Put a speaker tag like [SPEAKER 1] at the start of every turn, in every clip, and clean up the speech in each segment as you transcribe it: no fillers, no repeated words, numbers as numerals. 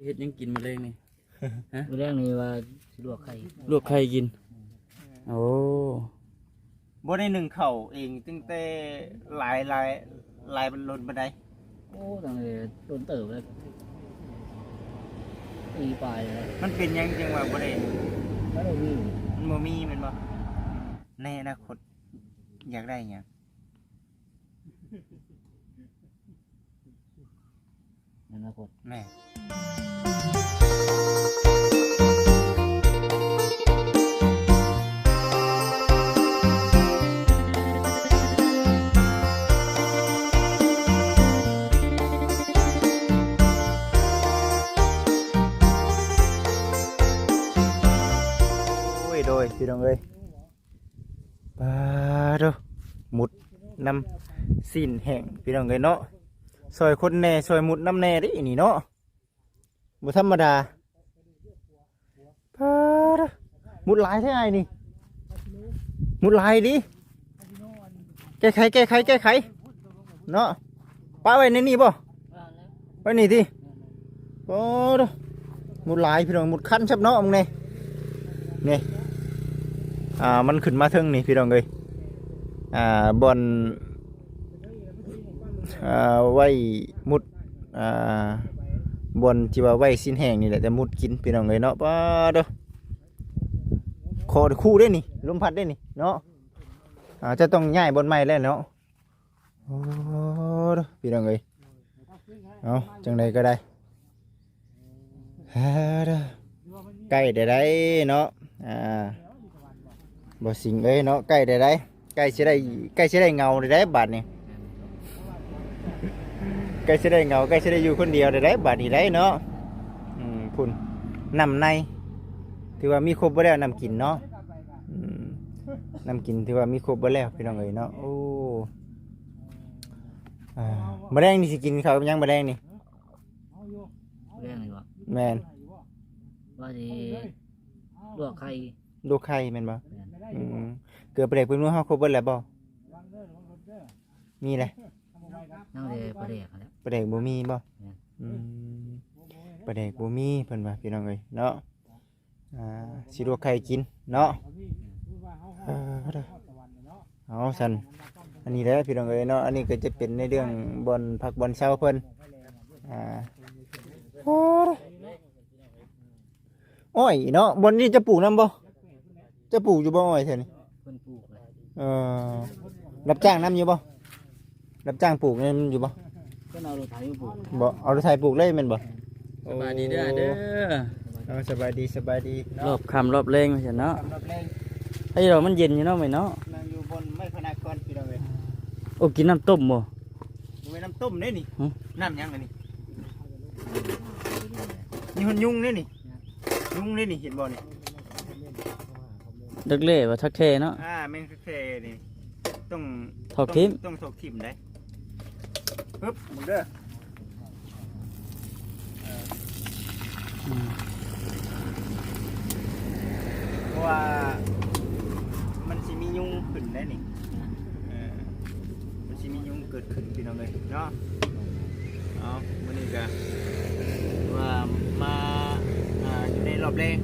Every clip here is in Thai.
[SPEAKER 1] ฮ็ดยังกินมื้อแรงนี่ฮะ
[SPEAKER 2] มื้อแรกนี่ว่าสิลวกไข่
[SPEAKER 1] ลวกไข่กินโอ้
[SPEAKER 3] บ่ได้นึ่งข้าวเองตั้งแต่หลายมันล้นบันได
[SPEAKER 2] โอ้ตั้งแต่โดนเติบแล้วปีปลายแล้ว
[SPEAKER 3] มันเป็นหยังจังว่าบ่ได้
[SPEAKER 2] แล้วเราวิ่ง
[SPEAKER 3] มันบ่มีแมันบ่ในอนาคตอยากได้หยัง
[SPEAKER 2] อนาคต
[SPEAKER 3] แม่ โดยพี่น้องเอ้ยปลาโดหมุดน้ำสิ้นแห้งพี่น้องเอ้ยเนาะซอยคนแน่ซอยหมุดน้ำแน่ดินี่เนาะบ่ธรรมดาปลาโดหมุดหลายแท้ไอ้นี่หมุดหลายดิแก้ไขเนาะป้าไว้ในนี่บ่ไว้นี่ดิโอ้โดหมุดหลายพี่น้องหมุดคันชับเนาะมึงนี่มันขึ้นมาถึงนี่พี่น้องเอ้ยบอนไว้มุดบอนที่ว่าไว้สิ้นแห้งนี่แหละแต่มุดกินพี่น้องเอ้ยเนาะป้าเด้อคอคู่ได้นี่ลมพัดได้นี่เนาะจะต้องย้ายบอนใหม่แล้วเนาะโอ้เด้อพี่น้องเอ้ยเอาจังใดก็ได้เด้อใกล้ได้เนาะบ่สิงเอ้ยเนาะใกล้ได้ใกล้สิได้เงาได้บาดนี่ใกล้สิได้เงาใกล้สิได้อยู่คนเดียวได้บาดนี่ได้เนาะพุ่นนำในถือว่ามีครบบ่แล้วนำกินเนาะนำกินถือว่ามีครบบ่แล้วพี่น้องเอ้ยเนาะโอ้มะแรงนี่สิกินข้าวกับหยังมะแรงนี่
[SPEAKER 2] เรื่องอะไรวะ
[SPEAKER 3] แม่น
[SPEAKER 2] ว่าสิลวกไข่
[SPEAKER 3] ลูกไข่แม่นบ่เกลือปลาแดกเป็นมื้อเฮาครบเบิดแล้วบ่มีแหละ
[SPEAKER 2] นั่งเลยประเดี๋ยวแล้ว
[SPEAKER 3] ปลาแดกบ่มีบ่ปลาแดกบ่มีเพิ่นว่าพี่น้องเอ้ยเนาะสิลวกไข่กินเนาะเอาซั่นอันนี้แหละพี่น้องเอ้ยเนาะอันนี้ก็จะเป็นในเรื่องบอนผักบอนเช้าเพิ่นอ้อยเนาะบอนนี้จะปลูกนำบ่จะปลูกอยู่บ่อ้อยแท้นี่
[SPEAKER 2] เพิ่นปลูกเลย
[SPEAKER 3] รับจ้างนำอยู่บ่รับจ้างปลูกนำอยู่บ่
[SPEAKER 2] เพิ่นเอารถไถมาปลูก
[SPEAKER 3] บ่เอารถไถปลูกเลยแม่นบ่
[SPEAKER 1] สบายดีเด้อเด้อ
[SPEAKER 3] สบายดี
[SPEAKER 1] รอบค่ำรอบแรงว่าซั่นเนาะ
[SPEAKER 3] สำหรับแรง
[SPEAKER 1] ไอ้เรามันเย็นอยู่เนาะแม่เนาะ
[SPEAKER 3] นั่งอยู่บนไม้พนักก่อนพี่น้องเอ้ย
[SPEAKER 1] โอ้กินน้ำต้มบ่
[SPEAKER 3] ดูน้ำต้มเด้นี่
[SPEAKER 1] หึ
[SPEAKER 3] น้ำหยังอันนี้นี่มันยุงเด้นี่ยุงเด้นี่เห็นบ่นี่
[SPEAKER 1] เด็กเล่ว่าทักแท้เนาะ
[SPEAKER 3] แม่งแค่นี่ต้อง
[SPEAKER 1] ถอกทิ่ม
[SPEAKER 3] ต้องถอกทิ่มได้ปึ๊บมึงเด้อเพราะว่ามันสิมียุงขึ้นได้นี่มันสิมียุงเกิดขึ้นพี่น้องเลยเนาะเอามื้อนี้ก็ว่ามาอยู่ในรอบแรก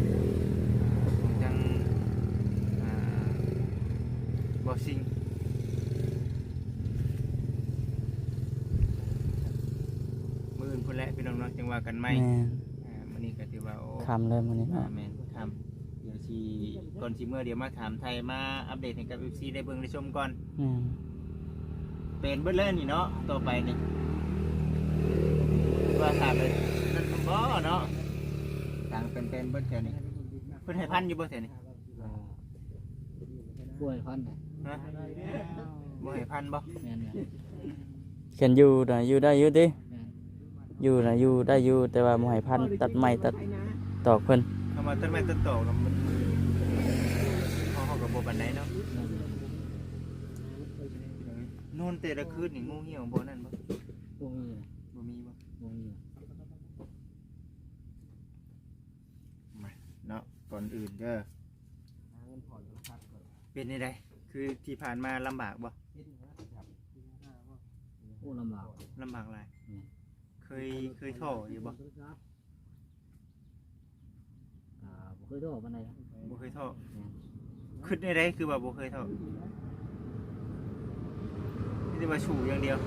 [SPEAKER 3] จังบ่สิ่งมื้ออื่นพุ่นแหละพี่น้องเนาะจังว่ากันใหม่
[SPEAKER 1] แม่น
[SPEAKER 3] มื้อนี้ก็ถือว่าโอ้
[SPEAKER 1] ค่ำเลยมื้อนี้เนาะ
[SPEAKER 3] แม่นครับเดี๋ยวสิก่อนสิเมื่อเดี๋ยวมาถามไทยมาอัปเดตให้กับ FC ได้เบิ่งได้ชมก่อน เป็นเบิดเลยนี่เนาะต่อไปนี่ว่าถามเลยนั่นบ่เนาะต่างเป็นเบิดแค่นี้เพิ่นให้พันอยู่บ่แค่นี้
[SPEAKER 2] กล้วยพันธุ์น่ะ
[SPEAKER 3] ฮะบ่ให้พันบ่
[SPEAKER 2] แม่น
[SPEAKER 1] เขียนอยู่น่ะอยู่ได้อยู่ติ
[SPEAKER 2] แม่น
[SPEAKER 1] อยู่น่ะอยู่ได้อยู่แต่ว่าบ่ให้พันตัดไม้ตัดตอกเพิ่น
[SPEAKER 3] เข้ามาต้นไม้ต้นโตแล้วมันเขาก็บ่ปานใดเนาะนอนแต่ละคืนนี่งูเหี่ยวบ่นั่นบ่
[SPEAKER 2] บ่มี
[SPEAKER 3] บ่มีบ่
[SPEAKER 2] บ่มี
[SPEAKER 3] เนาะก่อนอื่นเด้อเป็นยังไงคือที่ผ่านมาลำบากบ่
[SPEAKER 2] โอ้ลำบาก
[SPEAKER 3] ลำบากหลายเคยท้ออยู่บ่
[SPEAKER 2] ยโดดมาไหนนะ
[SPEAKER 3] บ่เคยท้อคิดได้ไดคือว่าบ่เคยท้อมีแต่ว่าสู้อย่างเดียว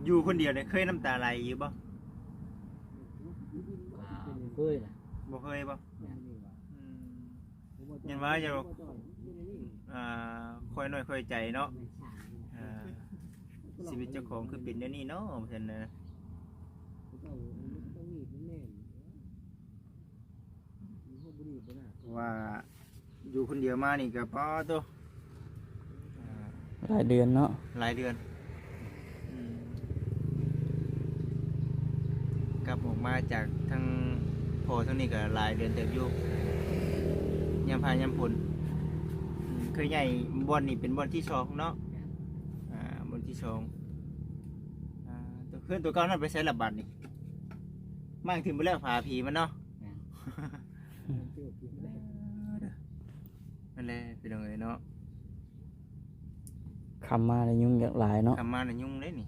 [SPEAKER 3] อยู่คนเดียวเนี่ยเคยน้ำตาไหลอยู่บ่
[SPEAKER 2] เคยนะ
[SPEAKER 3] บ่เคยบ่ยันว่าจะคอยหน่อยคอยใจเนาะชีวิตเจ้าของคือเป็นอย่างนี้เนาะเพิ่นนะว่าอยู่คนเดียวมานี่ก็พอตัว
[SPEAKER 1] หลายเดือนเนาะ
[SPEAKER 3] หลายเดือนกลับออกมาจากทั้งพอทั้งนี้ก็หลายเดือนเติบอยู่ยามพายามฝนเคยใหญ่บอนนี่เป็นบอนที่สองเนาะบอนที่สองตัวเพื่อนตัวเก่านั่นไปใช้ระบาดนี่มั่งถึงไปแล้วผาผีมันเนาะนั่นแหละเป็นยังไงเนาะ
[SPEAKER 1] คำมาในยุ่งอย่างหลายเนาะ
[SPEAKER 3] ทำมาในยุ่งเลยนี่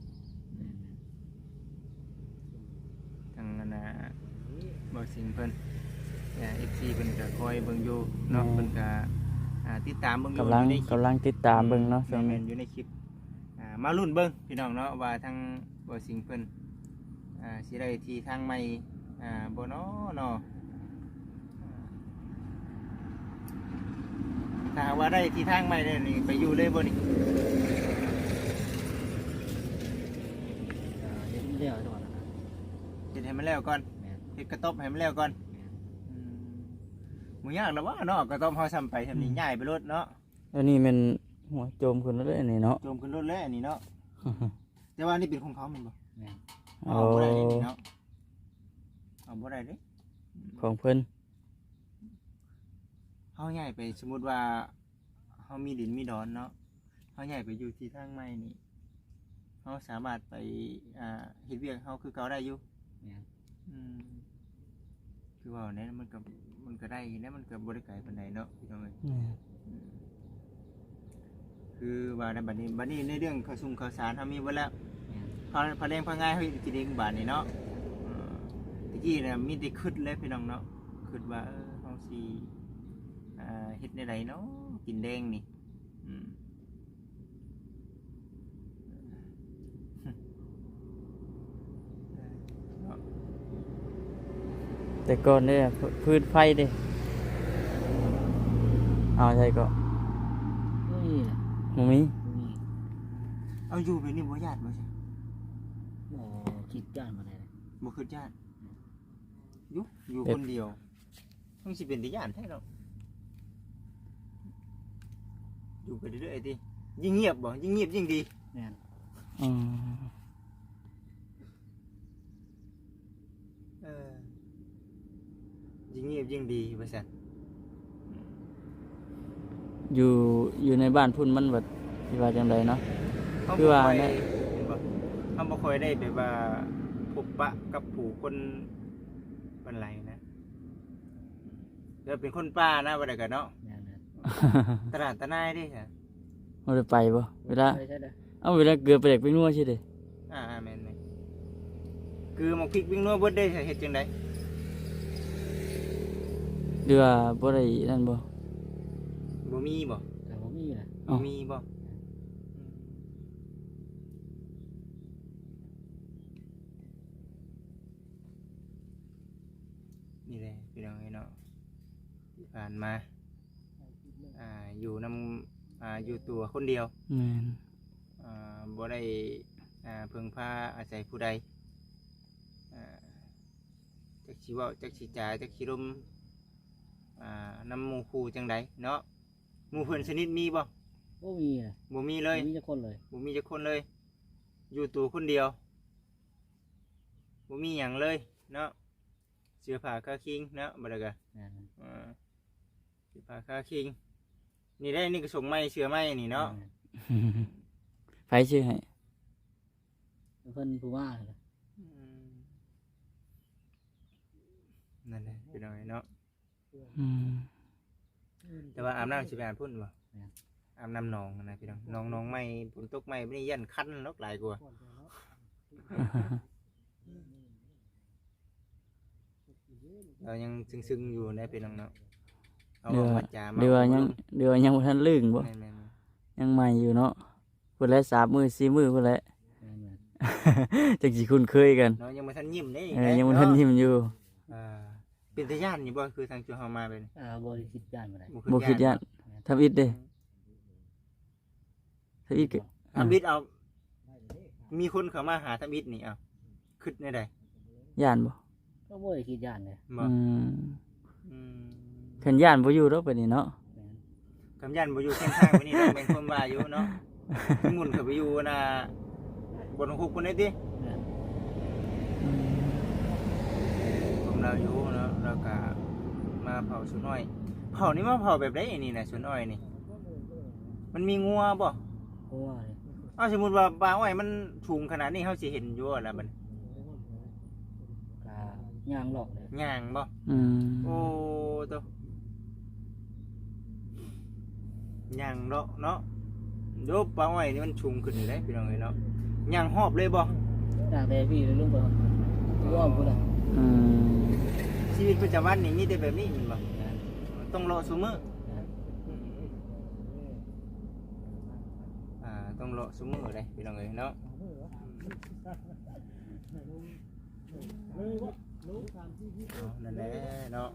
[SPEAKER 3] ทางนั้นนะบอสิงเพิ่นFC เพิ่นก็คอยเบิ่งอยู่เนาะเพิ่นก็ติดตามเบิ่งอยู่
[SPEAKER 1] กำลัง
[SPEAKER 3] อยู่ในคลิป
[SPEAKER 1] ติดตามเบิ่งเนาะช่วง
[SPEAKER 3] แม่
[SPEAKER 1] นี้
[SPEAKER 3] นอยู่ในคลิปมาลุ้นเบิ่งพี่น้องเนาะว่าทางบอสิงเพิ่นสิได้ที่ทางใหม่บ่เนาะเนาะถ้าหากว่าได้ที่ทางใหม่ได้นี่ไปอยู่เลยบ่นี่
[SPEAKER 2] เดี๋ยวเดี๋ยวก่อนนะ
[SPEAKER 3] เฮ็ดให้มันแล้วก่อน
[SPEAKER 2] แม่น
[SPEAKER 3] เฮ็ดกระต๊อบให้มันแล้วก่อน หมูย่างแล้วว่าเนาะก็ต้องพอซ้ำไปทำนี่ง่ายไปรถเนาะ
[SPEAKER 1] แล้วนี่มันหัวโจมขึ้นแล้วเลยนี่เนาะ
[SPEAKER 3] โจมขึ้นรถแล้วอันนี้เนาะ แต่ว่านี่เป็นของเขาแมันบ่
[SPEAKER 2] แม่น
[SPEAKER 3] เอาบ่ได้นี่เนาะเอาบ่ได้เด้
[SPEAKER 1] ของเพิ่น
[SPEAKER 3] เฮาย้ายไปสมมุติว่าเฮามีดินมีดอนเนาะเฮาย้ายไปอยู่ที่ทางใหม่นี่เฮาสามารถไปเฮ็ดเวียกเฮาคือเก่าได้อยู่
[SPEAKER 2] แม่น
[SPEAKER 3] คือว่าเนี่ยมันก็ได้นะมันก็บ่ได้ไกลปานใดเนาะพี่น้องเอ้ย คือว่าในบัดนี้ในเรื่องข้าวซุงข้าวสารทำมีไว้แล้ว
[SPEAKER 2] แม่น
[SPEAKER 3] พอแรงพอง่ายให้กินเองบาทนี่เนาะตะกี้เนี่ยมีแต่ขึ้นเลยพี่น้องเนาะขึ้นว่าเฮาสิเฮ็ดในใดเนาะกินแดงนี่เนาะ
[SPEAKER 1] แต่ก่อนเนี่ยพืชไฟเด้เอาใช่ก็
[SPEAKER 2] เฮ้ยน่ะ
[SPEAKER 1] บ่มี
[SPEAKER 2] มี
[SPEAKER 3] เอาอยู่ไปนี่บ่ญาติบ่ใช่
[SPEAKER 2] บ่คิดจ้านมาไหนนะ
[SPEAKER 3] บ่คือญาติอยู่คนเดียวต้องสิเป็นที่ญาติแท้เนาะอยู่ไปเรื่อยๆติยิ่งเงียบบ่ยิ่งเงียบยิ่งดี
[SPEAKER 2] แม่น
[SPEAKER 1] อืม
[SPEAKER 3] ยิ่งเงียบยิ่งดีว่าซั่น
[SPEAKER 1] อยู่ในบ้านพุ่นมันแบบที่ว่าจังไดเนาะ คือว่าเนี่ย
[SPEAKER 3] เขาบ่ค่อยได้แบบว่าพบปะกับผู้คนบันไลนะเดี๋ยวเป็นคนป่านะว่าได้กันเนาะ
[SPEAKER 2] แม่น
[SPEAKER 3] ตลาดตะนายเดิค่ะ
[SPEAKER 1] บ่ได้ไปบ่เวลา
[SPEAKER 2] ใช่ใช่เด้อ
[SPEAKER 1] เอาเวลาเกลือไปเด็กไปนัวใช่เด้
[SPEAKER 3] แม่นเลยคือหมกพริกวิ่งนัวเบิดได้เฮ็ดจังได
[SPEAKER 1] เรือบ่ได้นั่นบ่
[SPEAKER 3] บ่มีบ่
[SPEAKER 2] แต่บ่มีนะ
[SPEAKER 1] อ้าว
[SPEAKER 3] มีบ่นี่แหละพี่น้องเนาะที่ผ่านมาอยู่นำอยู่ตัวคนเดียว
[SPEAKER 1] แม่น
[SPEAKER 3] บ่ได้พึ่งพาอาศัยผู้ใดจักสิเว้าจักสิจ่ายจักสิลมนำหมู่คู่จังใดเนาะหมู่เพิ่นสนิทมีบ่
[SPEAKER 2] บ่มีนะ
[SPEAKER 3] บ่มีเลย
[SPEAKER 2] บ่มีจักคนเลย
[SPEAKER 3] บ่มีจักคนเลย อยู่ตัวคนเดียวบ่มีหยังเลยเนาะเสื้อผ้าคาคิงเนาะบ่ได้ก็
[SPEAKER 2] แม่น
[SPEAKER 3] เสื้อผ้าคาคิงนี่ได้นี่ก็ส่งไม้เสื้อไม้นี่เนาะ
[SPEAKER 1] ไผชื่อให้
[SPEAKER 2] เพิ่นผู้ว่าเลย
[SPEAKER 3] นั่นแหละพี่น้องเนาะ
[SPEAKER 1] อืม
[SPEAKER 3] แต่ว่าอาบน้ำสิไปอาบพุ่นบ่อาบน้ำหนองนะพี่น้องหนองไม่ฝนตกไม่ไม่ได้ยันคันนกหลายกว่า เรายังซึ้งๆอยู่ในพี่น้องเนาะเอา
[SPEAKER 1] เดือ
[SPEAKER 3] มาจามา
[SPEAKER 1] เดือยังบ่ทันลึงบ่
[SPEAKER 3] แม่น
[SPEAKER 1] ยังใหม่อยู่เนาะพุ่นแหละ3 มื้อ4 มื้อพุ่นแหละ
[SPEAKER 2] แม่น
[SPEAKER 1] จังสิคุ้นเคยกัน
[SPEAKER 3] ๆเนาะยังบ่ทันยิ้มเด้
[SPEAKER 1] ยังบ่ทันยิ้มอยู่
[SPEAKER 3] เป็นตาย่านนี่บ่คือทางจุเฮามาเป็น
[SPEAKER 2] บ่ได้คิดย่านบ่ได้
[SPEAKER 1] บ่คิดย่านทำอิฐเด้ทำอิฐก็
[SPEAKER 3] ทำอิฐเอา มีคนเข้ามาหาทำอิฐนี่เอาคิดในใด
[SPEAKER 1] ย่านบ่
[SPEAKER 2] ก็บ่ได้คิดย่านเลย
[SPEAKER 3] บ่
[SPEAKER 1] อืมคันย่านบ่อยู่ดอกบัดนี้เนาะ
[SPEAKER 2] แม่น
[SPEAKER 3] คำยันบ่อยู่ข้างๆไปนี่เราเป็นคนว่าอยู่เนาะหมุนเข้าไปอยู่น่ะบนคุกคนนี้ติ
[SPEAKER 2] แม่น
[SPEAKER 3] ผมเราอยู่เนาะแล้วก็มาเผาสุน้อย เผานี่มาเผาแบบใดนี่น่ะสุน้อยนี่ มันมีงัวบ่
[SPEAKER 2] เพราะว่าเลย
[SPEAKER 3] เอาสมมุติว่าปลาอ้อยมันสูงขนาดนี้เฮาสิเห็นอยู่ล่ะบัด
[SPEAKER 2] ก็ย่างหลอกเลย
[SPEAKER 3] ย่างบ่
[SPEAKER 1] อืม
[SPEAKER 3] โอ้โตย่างเนาะเนาะเดี๋ยวปลาอ้อยนี่มันสูงขึ้นอยู่เด้พี่น้องเอ้ยเนาะย่างหอบเลยบ่
[SPEAKER 2] ย่างแต่พี่เลยลุงบ่ว่าพุ่นน่ะ
[SPEAKER 1] อืม
[SPEAKER 3] ชีวิตประจำวันนี่มีแต่แบบนี้แม่นบ่
[SPEAKER 2] แม่น
[SPEAKER 3] ต้องรอซุมื้อ
[SPEAKER 2] แม่น
[SPEAKER 3] ต้องรอซุมื้อเลยพี่น้องเอ้ยเนาะนั่นแหละเนาะ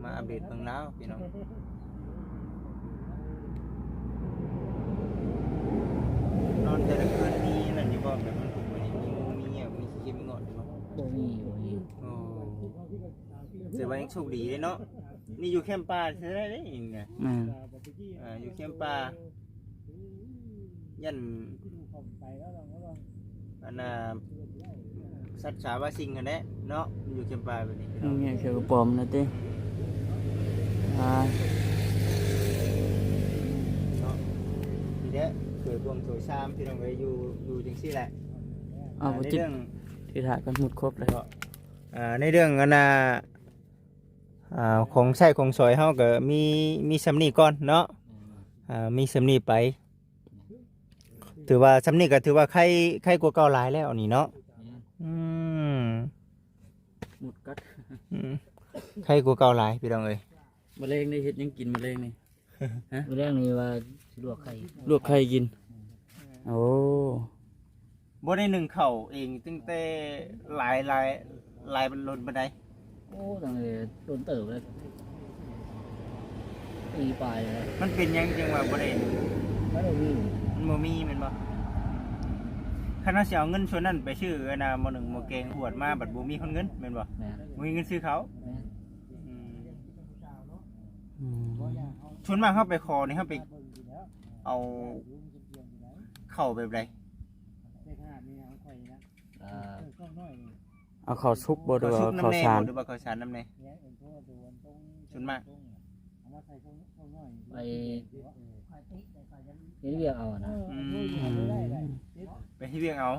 [SPEAKER 3] มาอัปเดตเบิ่งแล้วพี่น้องนอนแต่ละคืนมีนั่นอยู่บ่แบบมันถูกบ่นี่มีงูมีเงี้ยมีขี้เข็มมีงอดอยู่บ่
[SPEAKER 2] บ่มี
[SPEAKER 3] โอ้เสียว่ายังโชคดีเลยเนาะนี่อยู่แคมป์ป่าใช่ได้เด้นี่ไง
[SPEAKER 1] แม่น
[SPEAKER 3] อยู่แคมป์ป่ายันอันน่ะสัตว์สาว่าสิ่งกันแน่เนาะอยู่แคมป์ป่าแบบนี้พี่น้อง
[SPEAKER 1] เงี้ยเขียวกับปอมนะติอ่า
[SPEAKER 3] เนาะทีเนี้ยเกิดรวมโถชามพี่น้องเอ้ยอยู่จังซี่แหละ
[SPEAKER 1] เอาบ่
[SPEAKER 3] ใน
[SPEAKER 1] จิต
[SPEAKER 3] เรื่อง
[SPEAKER 1] ที่ถ่ายกันหมดครบเลย
[SPEAKER 3] ในเรื่องอันน่ะของใช้ของสอยเฮาก็มีสำนีก่อนเนาะมีสำนีไปถือว่าสำนีก็ถือว่าใครกว่าเก่าหลายแล้วนี่เนาะอืม
[SPEAKER 1] หมดกัด
[SPEAKER 3] ใครกว่าเก่าหลายพี่น้องเอ้ย
[SPEAKER 1] มะเร็งนี่เฮ็ดหยังกินมะเร็งนี่
[SPEAKER 2] มื้อแรกนี่ว่าสิลวกไข่
[SPEAKER 1] ลวกไข่กินโอ้
[SPEAKER 3] บ่ได้นึ่งข้าวเองตั้งแต่หลายบรรลุบันได
[SPEAKER 2] โอ้ตั้งแต่โดนเติบเลยปีปลายเลย
[SPEAKER 3] มันเป็นหยังจังว่าบ่ได้
[SPEAKER 2] ไม่ได้มี
[SPEAKER 3] มันบ่มีแม่นบ่คันเราสิเอาเงินส่วนนั้นไปซื้ออันน่ะหม้อหนึ่งหม้อแกงหวดมาบัดบ่มีคนเงินแม่นบ่
[SPEAKER 2] แม่น
[SPEAKER 3] บ่มีเงินซื้อเขาว
[SPEAKER 2] แม่น
[SPEAKER 3] อืม
[SPEAKER 1] อืม
[SPEAKER 3] ส่วนมากเฮาไปขอนี่เฮาไปเอาเข้าวแบบใด
[SPEAKER 2] อ่า
[SPEAKER 1] เอาข้าวซุปบ่หรือ
[SPEAKER 3] ซุ
[SPEAKER 1] ว่า
[SPEAKER 3] ป
[SPEAKER 1] ข้าว
[SPEAKER 3] น้ำแน่
[SPEAKER 1] สาร
[SPEAKER 3] หรือว่าข้าวสารน้ำแน่ส่วนมาก
[SPEAKER 2] ไปเฮ็ดเวียกเอานะ
[SPEAKER 3] อืม
[SPEAKER 1] อืม
[SPEAKER 3] ไปให้เวียงเอา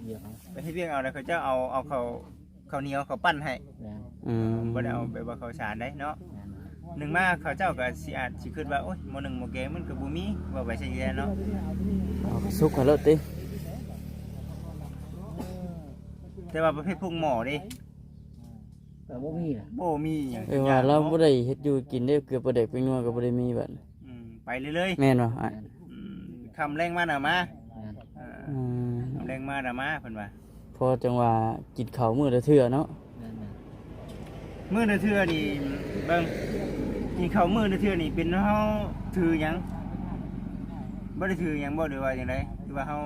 [SPEAKER 2] เวียกเอา
[SPEAKER 3] ไปให้เวียงเอาแล้วเขาจะเอาข้าวเหนียวข้าวปั้นให้
[SPEAKER 2] แม่น
[SPEAKER 1] อืม
[SPEAKER 3] บ่ได้เอาแบบว่าข้าวสารได้เนาะ
[SPEAKER 2] แม่น
[SPEAKER 3] หนึ่งมาเขาเจ้าก็สิอาจสิคิดว่าโอ๊ยหม้อหนึ่งหม้อแกงมันก็บ่มีว่าไปใช่แย่เนาะ
[SPEAKER 1] เอาข้าวซุปกันแล้วติ
[SPEAKER 3] แต่ว่าประเภทพวกหม้อเด้
[SPEAKER 2] แต่บ่มีน่ะ
[SPEAKER 3] บ่มีหยัง
[SPEAKER 1] ว่าเราบ่ได้เฮ็ดอยู่กินได้เกือบบ่ได้ไปนัวก็บ่ได้มีบัด
[SPEAKER 3] ไปเรื่อย
[SPEAKER 1] แม่นบ่อ่ะ
[SPEAKER 3] ๆคำแรงมาน่ะมา
[SPEAKER 2] แม่น
[SPEAKER 1] อืม
[SPEAKER 3] คำแรงมาน่ะมาเพิ่นว่า
[SPEAKER 1] พอจังว่ากินข้าวมื้อละเทื่อเนาะ
[SPEAKER 2] แม่น
[SPEAKER 3] มื้อละเทื่อนี่เบิ่งกินข้าวมื้อละเทื่อนี่เป็นเฮาถือหยังบ่ได้ถือหยังบ่หรือว่าจังไดหรือว่าเฮา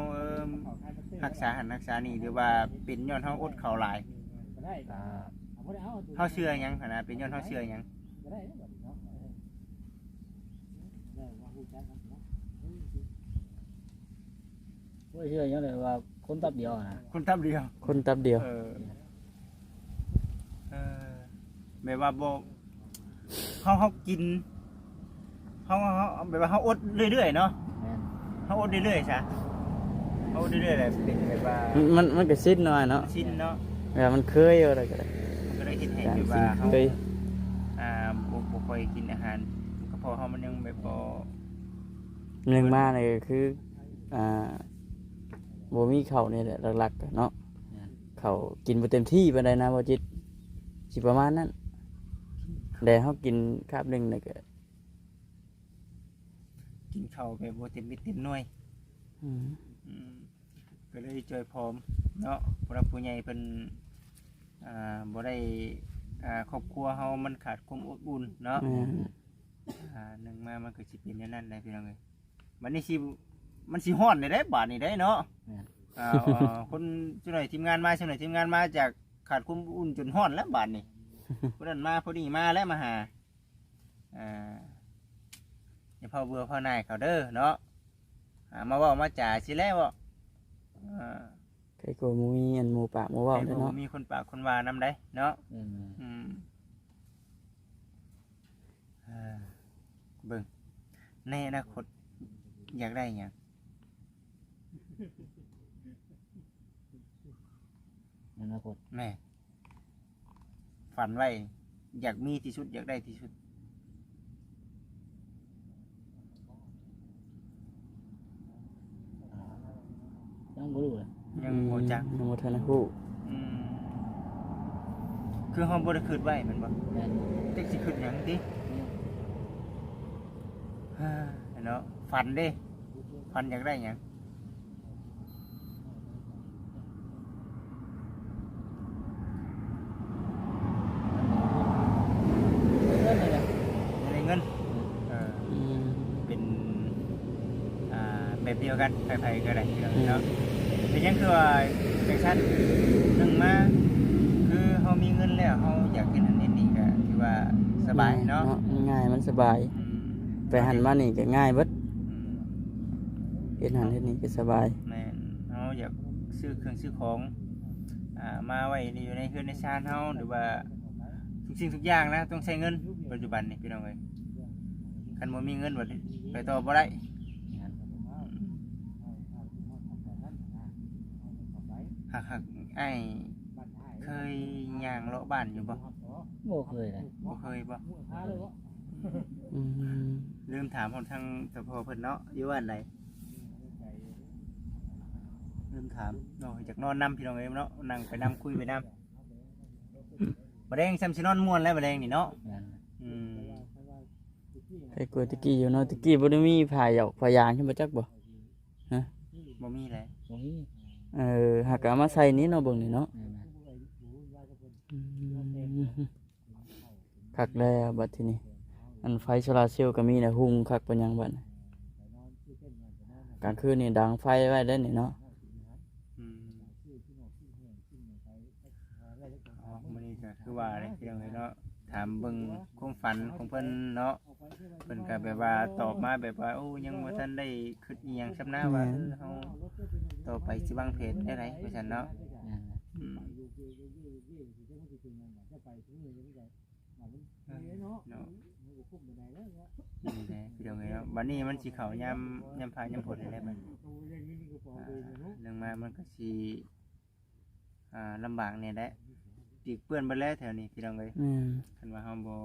[SPEAKER 3] รักษาหันรักษานี่หรือว่าเป็นย้อนเฮาอดข้าวหลาย
[SPEAKER 2] อ่า
[SPEAKER 3] เฮาเชื่อหยังหั่นน่ะเป็นย้อนเฮาเชื่อหยัง
[SPEAKER 2] บ่เชื่อหยังเลยว่าคนตับเดียวนะ
[SPEAKER 3] คนทับเดียว
[SPEAKER 1] คนตับเดียว
[SPEAKER 3] เออแบบว่าบ่เขากินเขาแบบว่าเขาอดเรื่อยๆเนาะ
[SPEAKER 2] แม่น
[SPEAKER 3] เขาอดเรื่อยๆซะเขาอดเรื่อยๆเลยเป็นแบบว่า
[SPEAKER 1] มันก็สิ้นหน่อยเนาะ
[SPEAKER 3] ชิ้นเนาะ
[SPEAKER 1] แบบมันเคยอะไรก็ได้
[SPEAKER 3] มันก็เลยคิดให้
[SPEAKER 1] การ
[SPEAKER 3] แบบ
[SPEAKER 1] สิ้
[SPEAKER 3] ว่าน เขา
[SPEAKER 1] เคย
[SPEAKER 3] บ่ค่อยกินอาหารก็เพราะเขามันยังแบบบ่
[SPEAKER 1] หนึ่งมาเลยก็คือบ่มีข้าวนี่แหละหลักๆเนาะ
[SPEAKER 2] แม่น
[SPEAKER 1] เขากินบ่เต็มที่ปานใดนะบ่จิตสิประมาณนั้นแต่เฮากินคาบหนึงน่ะก็
[SPEAKER 3] กินข้าวแบบบ่เต็มเม็ดเต็มหน่วย
[SPEAKER 1] อืม
[SPEAKER 3] อืมก็เลยจอยพร้อมเนาะผู้รับผู้ใหญ่เพิ่นบ่ได้ครอบครัวเฮามันขาดความอบอุ่นเนาะ
[SPEAKER 1] แม่น
[SPEAKER 3] หนึ่งมามันก็สิเป็นอย่างนั้นได้พี่น้องเอ้ยบัดนี้สิมันสิฮ้อนได้บาดนี้ได้เนาะคนจังหน่อยทีมงานมาจังหน่อยทีมงานมาจากขาดความอบอุ่นจนฮ้อนแล้วบาดนี้ ผู้นั้นมาผู้นี้มาแล้วมาหาอย่าพอเบื่อพอนายเขาเด้อเนาะมาเว้ามาจ่าสิแล้วบ่
[SPEAKER 1] ใครก็บ่มีอันหมู่ปากหมู่เว้า
[SPEAKER 3] ให้
[SPEAKER 1] เด้อ
[SPEAKER 3] ผม
[SPEAKER 1] เนาะ
[SPEAKER 3] มีคนปากคนวานำได้เนาะ
[SPEAKER 2] แม่น
[SPEAKER 3] อืมเบิ่งในอนาคตอยากได้หยัง
[SPEAKER 2] อนาคต
[SPEAKER 3] แม่ฝันไว้อยากมีที่สุดอยากได้ที่สุด
[SPEAKER 2] ยังบ่รู้เลย
[SPEAKER 3] ยังบ่จัก
[SPEAKER 1] ยังบ่ทันได้ฮู้
[SPEAKER 3] อืมคือเฮาบ่ได้คิดไว้แมันบ่
[SPEAKER 2] แม่น
[SPEAKER 3] จักสิคิดหยังติเนาะฝันเด้ฝันอยากได้หยัง
[SPEAKER 2] เงินเลยนะ
[SPEAKER 3] อยากได้เงิน
[SPEAKER 1] อืม
[SPEAKER 3] เป็นแบบเดียวกันไผๆก็ได้พี่น้องเนาะแต่ยังคือว่าจังซั่นหนึ่งมาคือเฮามีเงินแล้วเฮาอยากเฮ็ดอันนี้นี่ก็ถือว่าสบายเนาะ
[SPEAKER 1] มันง่ายมันสบาย
[SPEAKER 3] อืม
[SPEAKER 1] ไปหันมานี่ก็ง่ายเบิด
[SPEAKER 3] อืม
[SPEAKER 1] เฮ็ดหันเฮ็ดนี่ก็สบาย
[SPEAKER 3] แม่นเฮาอยากซื้อเครื่องซื้อของมาไว้อยู่ในเฮือนในชานเฮาหรือว่าทุกสิ่งทุกอย่างนะต้องใช้เงินปัจจุบันนี่พี่น้องเอ้ยคันบ่มีเงินบ่ไปต่อบ่ได้หักไอ้เคยย่างเลาะบ้านอยู่บ่
[SPEAKER 2] บ่เคยเลย
[SPEAKER 3] บ่เคยบ่
[SPEAKER 1] อืม
[SPEAKER 3] ลืมถามคนทางเจ้าพ่อเพิ่นเนาะอยู่บ้านไหนลืมถามเนาะจากนอนนํพี่น้องเอ้ยเนาะนั่งไปนํคุยไปนํบ่แดงซ้ำสินอนม่วนแล้วบ่แดงนี่เนาะ
[SPEAKER 2] แม่น
[SPEAKER 3] อืม
[SPEAKER 1] ใครกลัวตะกี้อยู่เนาะตะกี้บ่ได้มีผ้าหยอกผ้ายางใช่บ่จักบ่
[SPEAKER 3] บ่มีเลย
[SPEAKER 2] บ่มี
[SPEAKER 1] หากเอามาใส่นี้เนาะเบิ่งนี่เนาะ
[SPEAKER 2] แม่น
[SPEAKER 1] อืมคักแล้วบัดทีนี้อันไฟโซลาร์เซลล์ก็มีนะหุงคักเป็นหยังบัดน่ะกลางคืนนี่ดังไฟไว้ได้นี่เนาะ
[SPEAKER 3] อืมอ๋อมื้อนี้ก็คือว่าได้พี่น้องเอ้ยเนาะถามเบิ่งความฝันของเพิ่นเนาะเพิ่นก็แบบว่าตอบมาแบบว่าโอ้ยังบ่ทันได้คิดอีหยังซำนะว่าเฮาต่อไปสิวางแผนได้ไรว่าซั่นเนาะ
[SPEAKER 2] แม่น
[SPEAKER 3] อืมเนาะนี่แหละพี่น้องเอ้ยเนาะบัดนี้มันสิเข้ายามพายามฝนได้แล้วบัดเรื่องมามันก็สิลำบากแน่แหละปีกเปื้อนเบิดแล้วแถวนี้พี่น้องเอ้ย
[SPEAKER 1] อืม
[SPEAKER 3] คันว่าเฮาบ่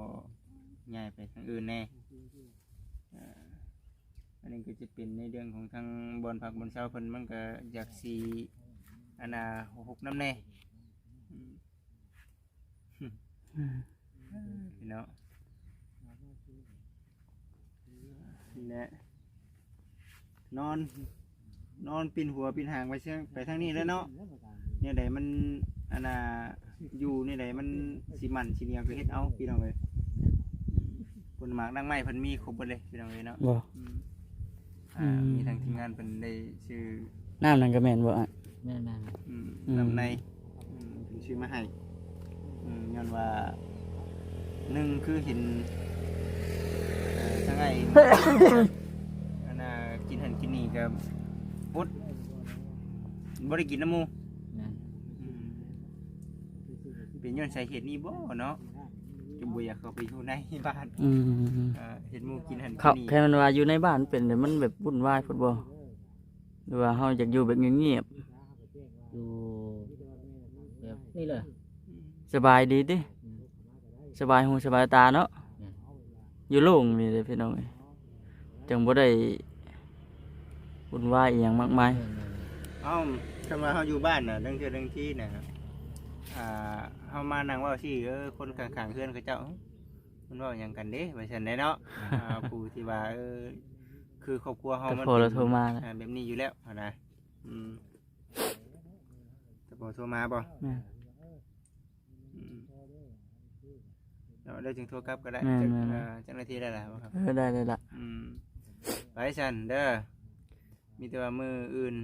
[SPEAKER 3] ย้ายไปทางอื่นแน่อันนี้ก็จะเป็นในเรื่องของทางบอนพักบอนเช้าเพิ่นมันก็อยากสิหกน้ำแน่พี่น้องนี่แหละนอนปีนหัวปีนหางไปทางนี้แล้วเนาะเนี่ยใดมันอยู่ในใดมันสิมันสิเหนียวก็เฮ็ดเอาพี่น้องเอ้ยคนหมากนั่งไม้เพิ่นมีครบหมดเลยพี่น้องเอ้ยเนาะ
[SPEAKER 1] บ่
[SPEAKER 3] มีทางทีมงานเพิ่นได้ชื่อ
[SPEAKER 1] น้ำนั่นก็แม่นบ่อ่ะ
[SPEAKER 2] แม่น
[SPEAKER 3] นำในเพิ่นชื่อมาให้ย้อนว่าหนึ่งคือเห็นทั้งไอ้ กินหันกินนี่ก็บ่ได้กินน้ำหมู
[SPEAKER 2] แม่น
[SPEAKER 3] เป็นย้อนสาเหตุนี้บ่เนาะจะบ่อยากเข้าไปอยู่ในบ้าน
[SPEAKER 1] อืม
[SPEAKER 3] เห็นหมูกินหันกิ
[SPEAKER 1] ครับ
[SPEAKER 3] นนี่
[SPEAKER 1] แค่มันว่าอยู่ในบ้านเป็นแต่มันแบบวุ่นวายพุ่นบ่หรือว่าเฮาอยากอยู่แบบเงียบ
[SPEAKER 2] อยู่แบบนี่เลย
[SPEAKER 1] ๆสบายดีติสบายหูสบายตาเนาะอยู่โล่งนี่เด้อพี่น้องเอ้ยจังบ่ได้วุ่นวายอีหยังมากมาย
[SPEAKER 3] เอ้าคำว่าเฮาอยู่บ้านน่ะเรื่องเทื่อเรื่องที่น่ะ เฮามานั่งเว่าสิคนข้างๆเพื่อนเขาเจ้ามันเว้าหยังกันเด้ว่าซั่นได้เนาะผู้ที่ว่าคือครอบครัวเฮา
[SPEAKER 1] แต่
[SPEAKER 3] มัน
[SPEAKER 1] พอเราโทรมาแล้ว
[SPEAKER 3] แบบนี้อยู่แล้วนะแต่บ่โทรมาบ่
[SPEAKER 1] แม่น
[SPEAKER 3] เราได้จึงโทรกลับก็ได้
[SPEAKER 1] แม่น
[SPEAKER 3] จังนาทีได้แล้วครับ
[SPEAKER 1] ได้เลยละ
[SPEAKER 3] ไปฉันเด้อมีแต่ว่ามืออื่น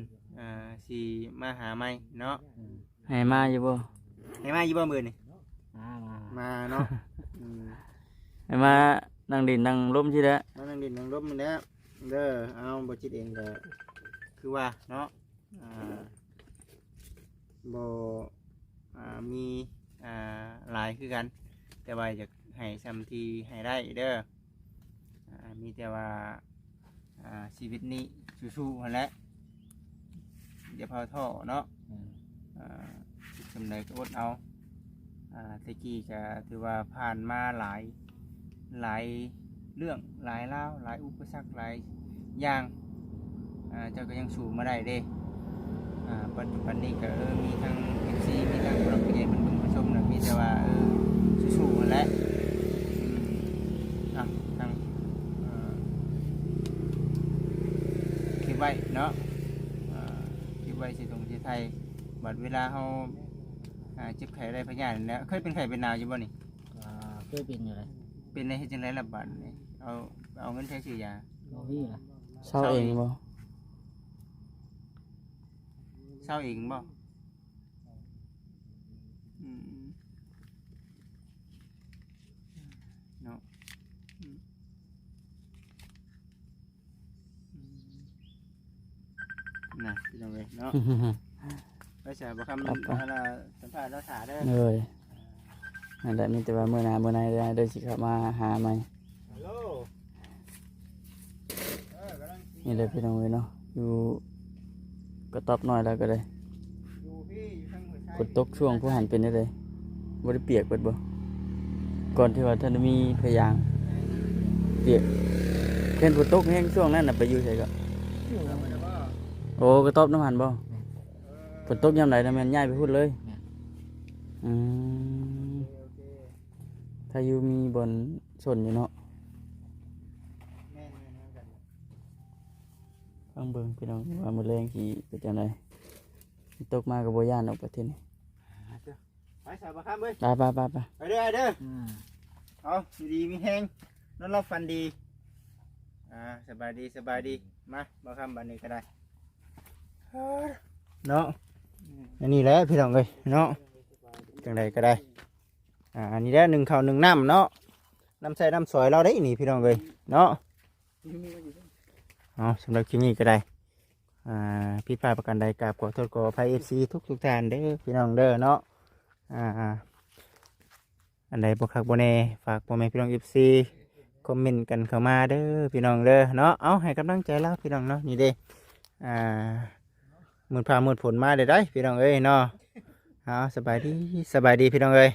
[SPEAKER 3] สิมาหาไหมเนาะ
[SPEAKER 1] ให้มาอยู่บ่
[SPEAKER 3] ให้มาอยู่บ่มื้อนี่
[SPEAKER 2] มา
[SPEAKER 3] มาเนาะ
[SPEAKER 1] ให้มานั่งดินนั่งลมสิแหละ
[SPEAKER 3] มานั่งดินนั่งร่มมันแล้วเด้อเอาบ่จิตเองก็คือว่าเนาะบ่มีหลายคือกัน แต่ว่าอยากให้ซ้ำที่ให้ได้เด้อมีแต่ว่าชีวิตนี้สู้ๆนั่นแหละอย่าพอท้อเนาะสำเร็จก็อดเอาตะกี้ก็ถือว่าผ่านมาหลายเรื่องหลายเล่าวหลายอุปสรรคหลายอย่างเจ้าก็ยังสู้มาได้เด้ปัจจุบันนี้ก็มีทั้ง FC มีทั้งผู้รับผู้ใหญ่มันเบิ่งผู้ชมนะมีแต่ว่าสู้ๆนั่นแหละทั้งคิดไว้เนาะคิดไว้สิตรงที่ไทยบัดเวลาเขาเจ็บไข้ได้พยาธิแล้วเคยเป็นไข้เป็นหนาวอยู่บ่นี่
[SPEAKER 2] เคยเป็นอยู่เลย
[SPEAKER 3] เป็นในเฮ็ดจังไดล่ะบัดนี่เอาเงินใช้ซื้อยา
[SPEAKER 2] บ่มีล่ะ
[SPEAKER 1] เศร้าเองบ่
[SPEAKER 3] เศร้าเองบ่เนาะน่ะพี่น้องเอ้ยเนาะ ไปใช่บ่คำอะไรสัมภาษณ์เราถาเด้อ
[SPEAKER 1] เลยนั่นแหละมีแต่ว่ามื้อหน้ามื้อไหนได้เด้อสิเข้ามาหาใหม่
[SPEAKER 3] ฮัลโหลกำลัง
[SPEAKER 1] นี่เลยพี่น้องเอ้ยเนาะอยู่กระต๊อบน้อยแล้วก็ได้
[SPEAKER 3] อยู่พี่อยู่ทางหัวใจ
[SPEAKER 1] ฝนตกช่วงผู้หันเป็นได้เลยบ่ได้เปียกเบิดบ่ก่อนที่ว่าท่านมีพยางค์เปียกเห็นฝนตกแห้งช่วงนั้นน่ะไปอยู่ไสก็โอ้กระต๊อบน้ำหันบ่ฝนตกยามใดน่ะแม่นย้ายไปพูดเลยอืมถ้าอยู่มีบอนชนอยู่เนาะ
[SPEAKER 3] แม่นกัน
[SPEAKER 1] ฟังเบิ่งพี่น้องว่ามื้อแรงสิเป็นจังไดตกมาก็บ่ย่านออกประเทศนี้
[SPEAKER 3] ไปใส่บ่คำเว้ย
[SPEAKER 1] ไป
[SPEAKER 3] ไปเด้อเด้อเอาอยู่ดีมีแห้งนอนรับฟันดีสบายดีมาบ่คำบัดนี้ก็ได้เนาะอันนี้แหละพี่น้องเอ้ยเนาะจังไดก็ได้อันนี้แหละ1ข้าว1น้ำเนาะน้ำใส่น้ำซอยเราได้นี่พี่น้องเอ้ยเนาะเอาสำหรับคลิปนี้ก็ได้ผิดพลาดประการใดกราบขอโทษขออภัย FC ทุกท่านเด้อพี่น้องเด้อเนาะอันใดบ่คักบ่แน่ฝากพ่อแม่พี่น้อง FC คอมเมนต์กันเข้ามาเด้อพี่น้องเด้อเนาะเอาให้กำลังใจเราพี่น้องเนาะนี่เด้มืดฟ้ามืดฝนมาได้พี่น้องเอ้ยเนาะเอาสบายดีพี่น้องเอ้ย